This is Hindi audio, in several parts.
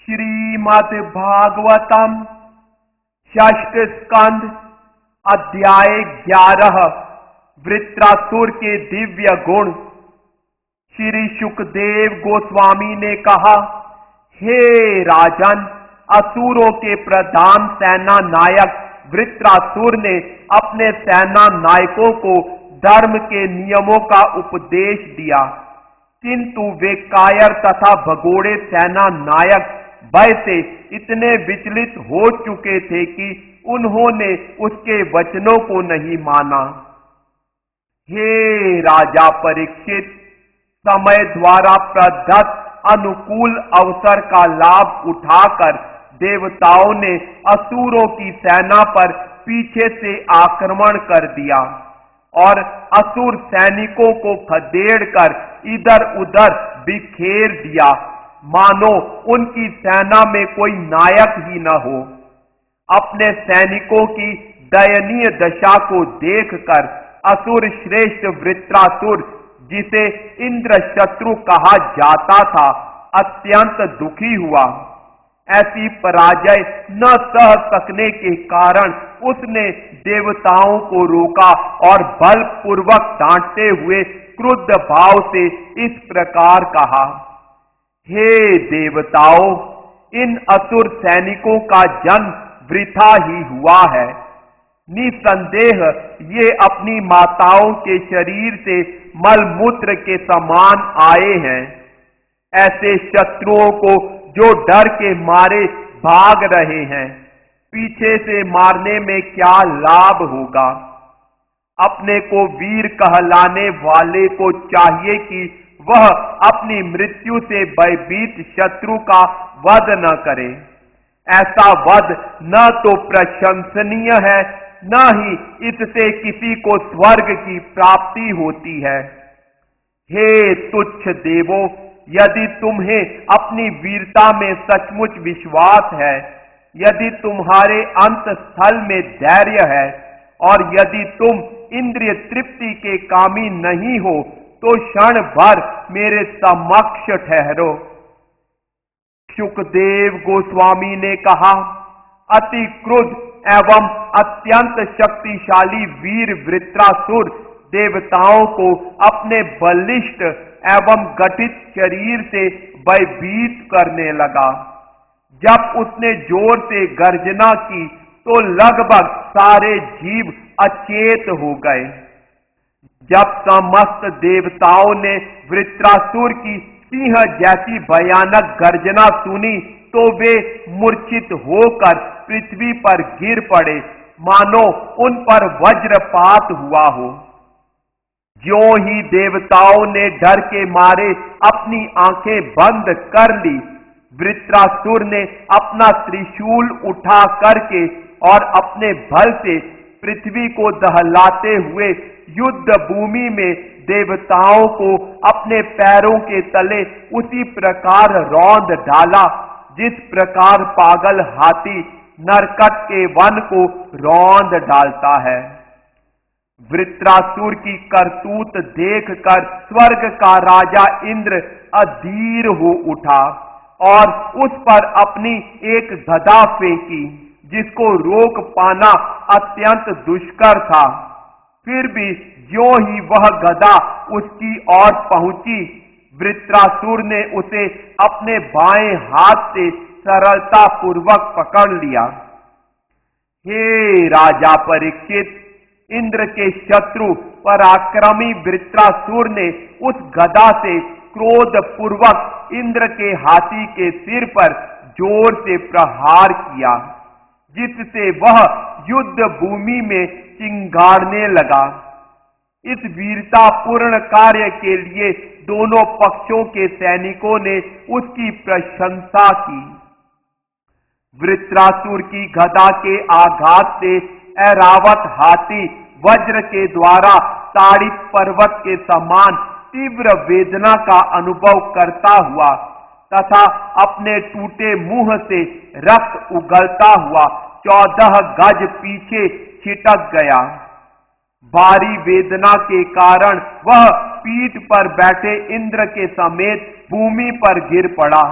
श्रीमद् भागवतम षष्ठ स्कंध अध्याय 11 वृत्रासुर के दिव्य गुण। श्री सुखदेव गोस्वामी ने कहा, हे राजन, असुरों के प्रधान सेना नायक वृत्रासुर ने अपने सेना नायकों को धर्म के नियमों का उपदेश दिया, किंतु वे कायर तथा भगोड़े सेना नायक भय से इतने विचलित हो चुके थे कि उन्होंने उसके वचनों को नहीं माना। हे राजा परीक्षित, समय द्वारा प्रदत्त अनुकूल अवसर का लाभ उठाकर देवताओं ने असुरों की सेना पर पीछे से आक्रमण कर दिया और असुर सैनिकों को खदेड़कर इधर उधर बिखेर दिया, मानो उनकी सेना में कोई नायक ही न हो। अपने सैनिकों की दयनीय दशा को देखकर असुर श्रेष्ठ वृत्रासुर, जिसे इंद्र शत्रु कहा जाता था, अत्यंत दुखी हुआ। ऐसी पराजय न सह सकने के कारण उसने देवताओं को रोका और बलपूर्वक डांटते हुए क्रुद्ध भाव से इस प्रकार कहा, हे देवताओं, इन असुर सैनिकों का जन्म वृथा ही हुआ है। निसंदेह ये अपनी माताओं के शरीर से मलमूत्र के समान आए हैं। ऐसे शत्रुओं को जो डर के मारे भाग रहे हैं, पीछे से मारने में क्या लाभ होगा। अपने को वीर कहलाने वाले को चाहिए कि वह अपनी मृत्यु से भयभीत शत्रु का वध न करे। ऐसा वध न तो प्रशंसनीय है, न ही इससे किसी को स्वर्ग की प्राप्ति होती है। हे तुच्छ देवो, यदि तुम्हें अपनी वीरता में सचमुच विश्वास है, यदि तुम्हारे अंत स्थल में धैर्य है और यदि तुम इंद्रिय तृप्ति के कामी नहीं हो, तो क्षण भर मेरे समक्ष ठहरो। सुखदेव गोस्वामी ने कहा, अति क्रुद्ध एवं अत्यंत शक्तिशाली वीर वृत्रासुर देवताओं को अपने बलिष्ठ एवं गठित शरीर से भयभीत करने लगा। जब उसने जोर से गर्जना की तो लगभग सारे जीव अचेत हो गए। जब समस्त देवताओं ने वृत्रासुर की सिंह जैसी भयानक गर्जना सुनी तो वे मूर्छित होकर पृथ्वी पर गिर पड़े, मानो उन पर वज्रपात हुआ हो। ज्यों ही देवताओं ने डर के मारे अपनी आंखें बंद कर ली, वृत्रासुर ने अपना त्रिशूल उठा करके और अपने बल से पृथ्वी को दहलाते हुए युद्ध भूमि में देवताओं को अपने पैरों के तले उसी प्रकार रौंद डाला, जिस प्रकार पागल हाथी नरकट के वन को रौंद डालता है। वृत्रासुर की करतूत देखकर स्वर्ग का राजा इंद्र अधीर हो उठा और उस पर अपनी एक गदा फेंकी, जिसको रोक पाना अत्यंत दुष्कर था। फिर भी ज्यों ही वह गदा उसकी ओर पहुंची, वृत्रासुर ने उसे अपने बाएं हाथ से सरलता पूर्वक पकड़ लिया। हे राजा परीक्षित, इंद्र के शत्रु पराक्रमी वृत्रासुर ने उस गदा से क्रोध पूर्वक इंद्र के हाथी के सिर पर जोर से प्रहार किया, जिससे वह युद्ध भूमि में चिंगारने लगा। इस वीरता पूर्ण कार्य के लिए दोनों पक्षों के सैनिकों ने उसकी प्रशंसा की। वृत्रासुर की गदा के आघात से ऐरावत हाथी वज्र के द्वारा ताड़ित पर्वत के समान तीव्र वेदना का अनुभव करता हुआ तथा अपने टूटे मुंह से रक्त उगलता हुआ 14 गज पीछे छिटक गया। भारी वेदना के कारण वह पीठ पर बैठे इंद्र के समेत भूमि पर गिर पड़ा।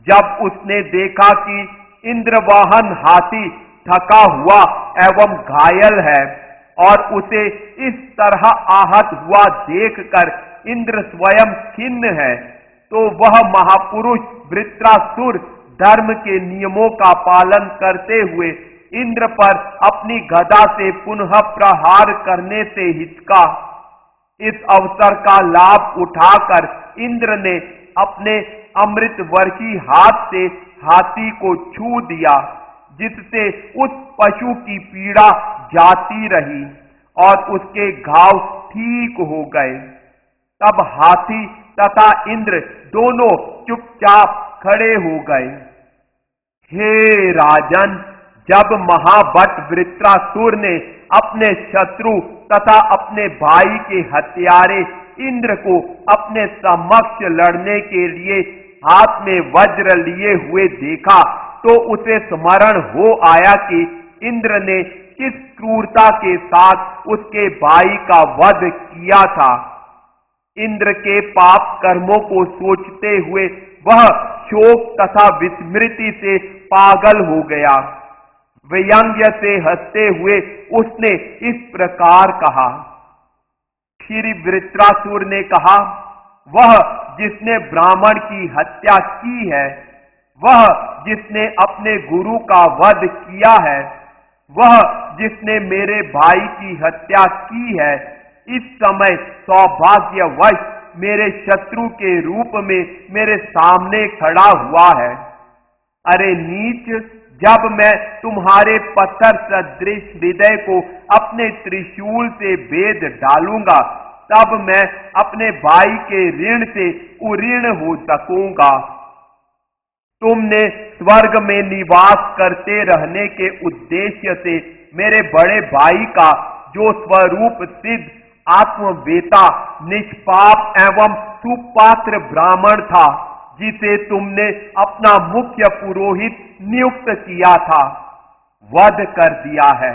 जब उसने देखा कि इंद्रवाहन हाथी थका हुआ एवं घायल है और उसे इस तरह आहत हुआ देखकर इंद्र स्वयं खिन्न है, तो वह महापुरुष वृत्रासुर धर्म के नियमों का पालन करते हुए इंद्र पर अपनी गदा से पुनः प्रहार करने से हिचका। इस अवसर का लाभ उठाकर इंद्र ने अपने अमृत वर्षी हाथ से हाथी को छू दिया, जिससे उस पशु की पीड़ा जाती रही और उसके घाव ठीक हो गए। तब हाथी तथा इंद्र दोनों चुपचाप खड़े हो गए। हे राजन, जब महाबट वृत्रासुर ने अपने शत्रु तथा अपने भाई के हत्यारे इंद्र को अपने समक्ष लड़ने के लिए हाथ में वज्र लिए हुए देखा, तो उसे स्मरण हो आया कि इंद्र ने किस क्रूरता के साथ उसके भाई का वध किया था। इंद्र के पाप कर्मों को सोचते हुए वह शोक तथा विस्मृति से पागल हो गया। व्यंग्य से हंसते हुए उसने इस प्रकार कहा। श्री वृत्रासुर ने कहा, वह जिसने ब्राह्मण की हत्या की है, वह जिसने अपने गुरु का वध किया है, वह जिसने मेरे भाई की हत्या की है, इस समय सौभाग्यवश मेरे शत्रु के रूप में मेरे सामने खड़ा हुआ है। अरे नीच, जब मैं तुम्हारे पत्थर सदृश हृदय को अपने त्रिशूल से भेद डालूंगा, तब मैं अपने भाई के ऋण से उऋण हो सकूंगा। तुमने स्वर्ग में निवास करते रहने के उद्देश्य से मेरे बड़े भाई का, जो स्वरूप सिद्ध आत्मवेता निष्पाप एवं सुपात्र ब्राह्मण था, जिसे तुमने अपना मुख्य पुरोहित नियुक्त किया था, वध कर दिया है।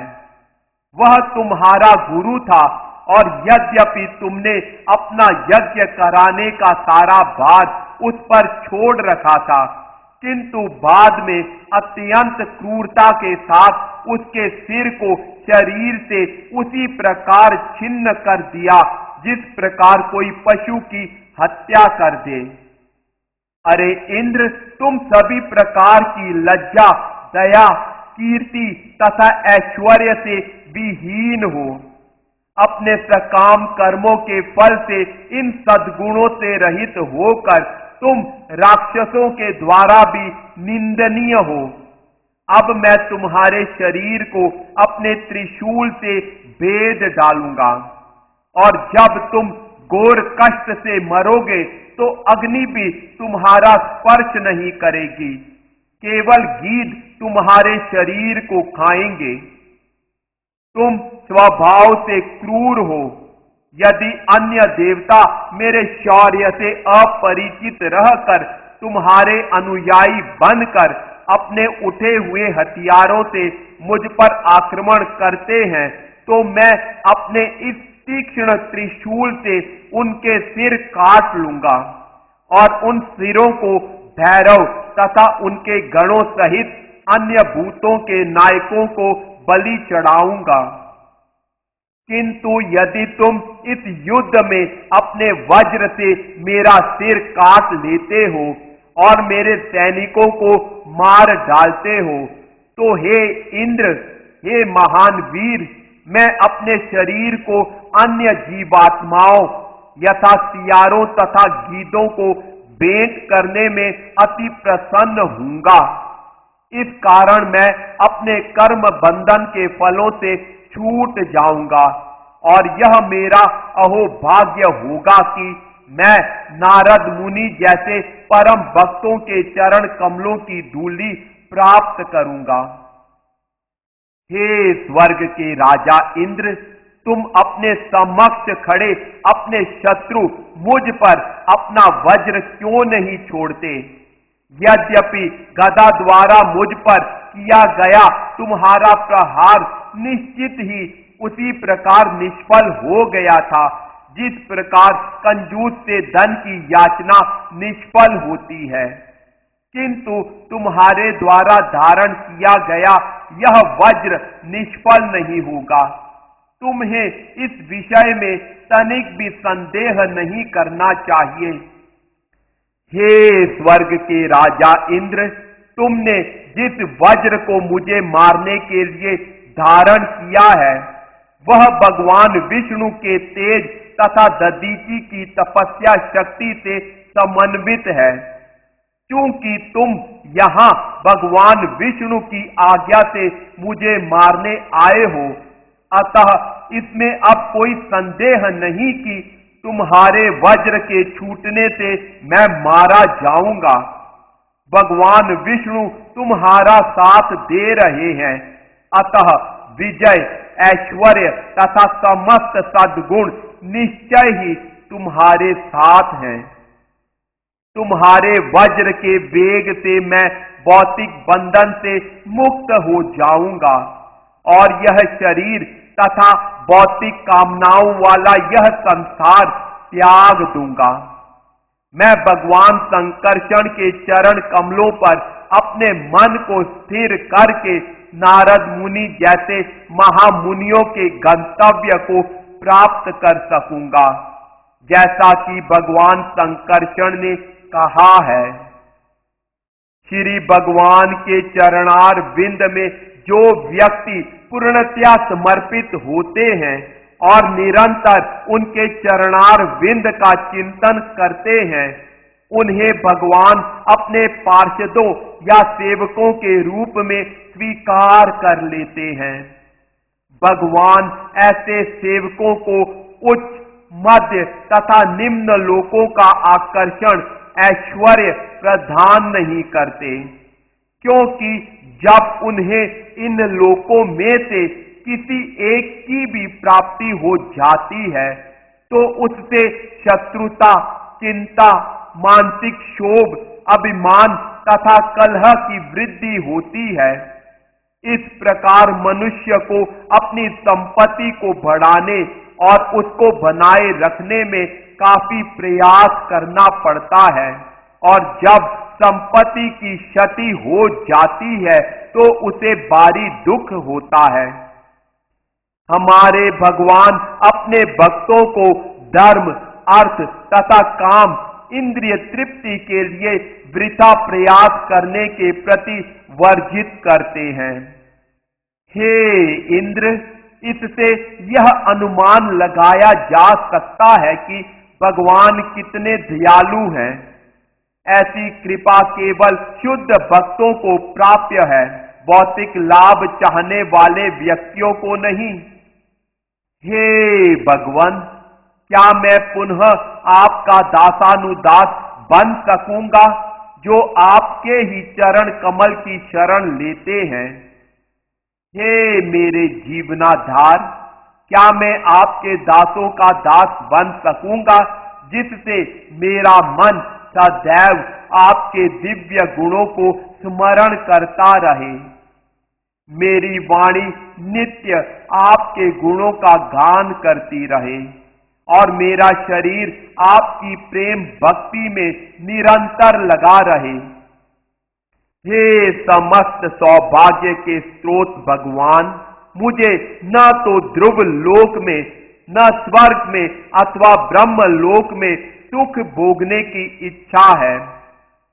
वह तुम्हारा गुरु था और यद्यपि तुमने अपना यज्ञ कराने का सारा भार उस पर छोड़ रखा था, किंतु बाद में अत्यंत क्रूरता के साथ उसके सिर को शरीर से उसी प्रकार छिन्न कर दिया जिस प्रकार कोई पशु की हत्या कर दे। अरे इंद्र, तुम सभी प्रकार की लज्जा, दया, कीर्ति तथा ऐश्वर्य से विहीन हो। अपने सकाम कर्मों के फल से इन सद्गुणों से रहित होकर तुम राक्षसों के द्वारा भी निंदनीय हो। अब मैं तुम्हारे शरीर को अपने त्रिशूल से भेद डालूंगा और जब तुम घोर कष्ट से मरोगे तो अग्नि भी तुम्हारा स्पर्श नहीं करेगी, केवल गीध तुम्हारे शरीर को खाएंगे। तुम स्वभाव से क्रूर हो। यदि अन्य देवता मेरे शौर्य से अपरिचित रहकर तुम्हारे अनुयायी बनकर अपने उठे हुए हथियारों से मुझ पर आक्रमण करते हैं, तो मैं अपने इस तीक्ष्ण त्रिशूल से उनके सिर काट लूंगा और उन सिरों को भैरव तथा उनके गणों सहित अन्य भूतों के नायकों को बलि चढ़ाऊंगा। किंतु यदि तुम इस युद्ध में अपने वज्र से मेरा सिर काट लेते हो और मेरे सैनिकों को मार डालते हो, तो हे इंद्र, हे महान वीर, मैं अपने शरीर को अन्य जीवात्माओं यथा सियारों तथा गीदों को भेंट करने में अति प्रसन्न हूंगा। इस कारण मैं अपने कर्म बंधन के फलों से छूट जाऊंगा और यह मेरा अहोभाग्य होगा कि मैं नारद मुनि जैसे परम भक्तों के चरण कमलों की धूलि प्राप्त करूंगा। हे स्वर्ग के राजा इंद्र, तुम अपने समक्ष खड़े अपने शत्रु मुझ पर अपना वज्र क्यों नहीं छोड़ते? यद्यपि गदा द्वारा मुझ पर किया गया तुम्हारा प्रहार निश्चित ही उसी प्रकार निष्फल हो गया था जिस प्रकार कंजूस से धन की याचना निष्फल होती है, किंतु तुम्हारे द्वारा धारण किया गया यह वज्र निष्फल नहीं होगा। तुम्हें इस विषय में तनिक भी संदेह नहीं करना चाहिए। हे स्वर्ग के राजा इंद्र, तुमने जिस वज्र को मुझे मारने के लिए धारण किया है वह भगवान विष्णु के तेज तथा दधीचि की तपस्या शक्ति से समन्वित है। क्योंकि तुम यहाँ भगवान विष्णु की आज्ञा से मुझे मारने आए हो, अतः इसमें अब कोई संदेह नहीं कि तुम्हारे वज्र के छूटने से मैं मारा जाऊंगा। भगवान विष्णु तुम्हारा साथ दे रहे हैं, अतः विजय, ऐश्वर्य तथा समस्त सद्गुण निश्चय ही तुम्हारे साथ हैं। तुम्हारे वज्र के वेग से मैं भौतिक बंधन से मुक्त हो जाऊंगा और यह शरीर तथा भौतिक कामनाओं वाला यह संसार त्याग दूंगा। मैं भगवान संकर्षण के चरण कमलों पर अपने मन को स्थिर करके नारद मुनि जैसे महामुनियों के गंतव्य को प्राप्त कर सकूंगा, जैसा कि भगवान संकर्षण ने कहा है। श्री भगवान के चरणार विंद में जो व्यक्ति पूर्णतया समर्पित होते हैं और निरंतर उनके चरणार विंद का चिंतन करते हैं, उन्हें भगवान अपने पार्षदों या सेवकों के रूप में स्वीकार कर लेते हैं। भगवान ऐसे सेवकों को उच्च, मध्य तथा निम्न लोकों का आकर्षण, ऐश्वर्य प्रदान नहीं करते, क्योंकि जब उन्हें इन लोकों में से किसी एक की भी प्राप्ति हो जाती है तो उससे शत्रुता, चिंता, मानसिक क्षोभ, अभिमान तथा कलह की वृद्धि होती है। इस प्रकार मनुष्य को अपनी संपत्ति को बढ़ाने और उसको बनाए रखने में काफी प्रयास करना पड़ता है, और जब संपत्ति की क्षति हो जाती है तो उसे भारी दुख होता है। हमारे भगवान अपने भक्तों को धर्म, अर्थ तथा काम, इंद्रिय तृप्ति के लिए वृथा प्रयास करने के प्रति वर्जित करते हैं। हे इंद्र, इससे यह अनुमान लगाया जा सकता है कि भगवान कितने दयालु हैं। ऐसी कृपा केवल शुद्ध भक्तों को प्राप्य है, भौतिक लाभ चाहने वाले व्यक्तियों को नहीं। हे भगवान, क्या मैं पुनः आपका दासानुदास बन सकूंगा जो आपके ही चरण कमल की शरण लेते हैं? हे मेरे जीवनाधार, क्या मैं आपके दासों का दास बन सकूंगा जिससे मेरा मन सदैव आपके दिव्य गुणों को स्मरण करता रहे, मेरी वाणी नित्य आपके गुणों का गान करती रहे और मेरा शरीर आपकी प्रेम भक्ति में निरंतर लगा रहे? हे समस्त सौभाग्य के स्रोत भगवान, मुझे न तो ध्रुव लोक में, न स्वर्ग में अथवा ब्रह्म लोक में सुख भोगने की इच्छा है,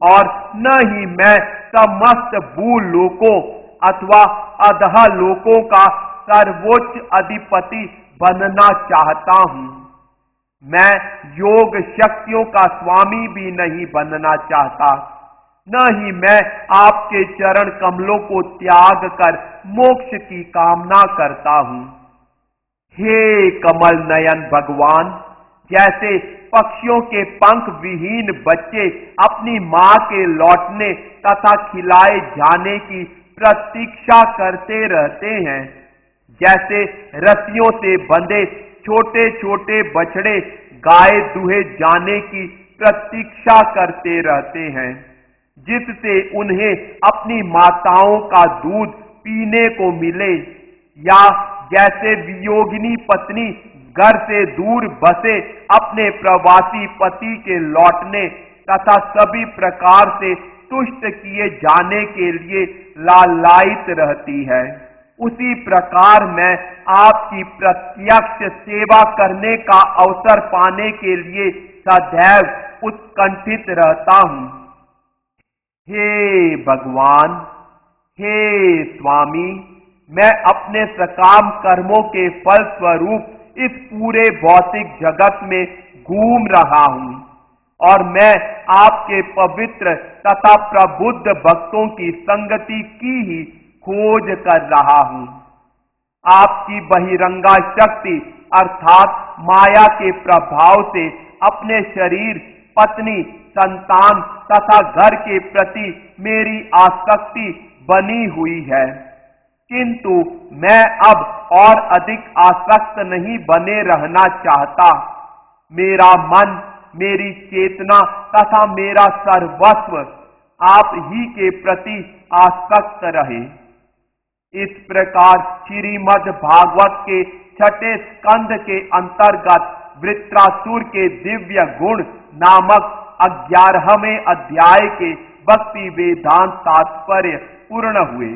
और न ही मैं समस्त भूलोकों अथवा अधः लोकों का सर्वोच्च अधिपति बनना चाहता हूं। मैं योग शक्तियों का स्वामी भी नहीं बनना चाहता, न ही मैं आपके चरण कमलों को त्याग कर मोक्ष की कामना करता हूं। हे कमल नयन भगवान, जैसे पक्षियों के पंख विहीन बच्चे अपनी मां के लौटने तथा खिलाए जाने की प्रतीक्षा करते रहते हैं, जैसे रस्सियों से बंधे छोटे छोटे बछड़े गाय दुहे जाने की प्रतीक्षा करते रहते हैं, जिससे उन्हें अपनी माताओं का दूध पीने को मिले, या जैसे वियोगिनी पत्नी घर से दूर बसे अपने प्रवासी पति के लौटने तथा सभी प्रकार से तुष्ट किए जाने के लिए लालायित रहती है, उसी प्रकार मैं आपकी प्रत्यक्ष सेवा करने का अवसर पाने के लिए सदैव उत्कंठित रहता हूं। हे भगवान, हे स्वामी, मैं अपने सकाम कर्मों के फल स्वरूप इस पूरे भौतिक जगत में घूम रहा हूं और मैं आपके पवित्र तथा प्रबुद्ध भक्तों की संगति की ही खोज कर रहा हूं। आपकी बहिरंगा शक्ति अर्थात माया के प्रभाव से अपने शरीर, पत्नी, संतान तथा घर के प्रति मेरी आसक्ति बनी हुई है, किंतु मैं अब और अधिक आसक्त नहीं बने रहना चाहता। मेरा मन, मेरी चेतना तथा मेरा सर्वस्व आप ही के प्रति आसक्त रहे। इस प्रकार श्रीमद् भागवत के छठे स्कंध के अंतर्गत वृत्रासुर के दिव्य गुण नामक 11वें अध्याय के भक्ति वेदांत तात्पर्य पूर्ण हुए।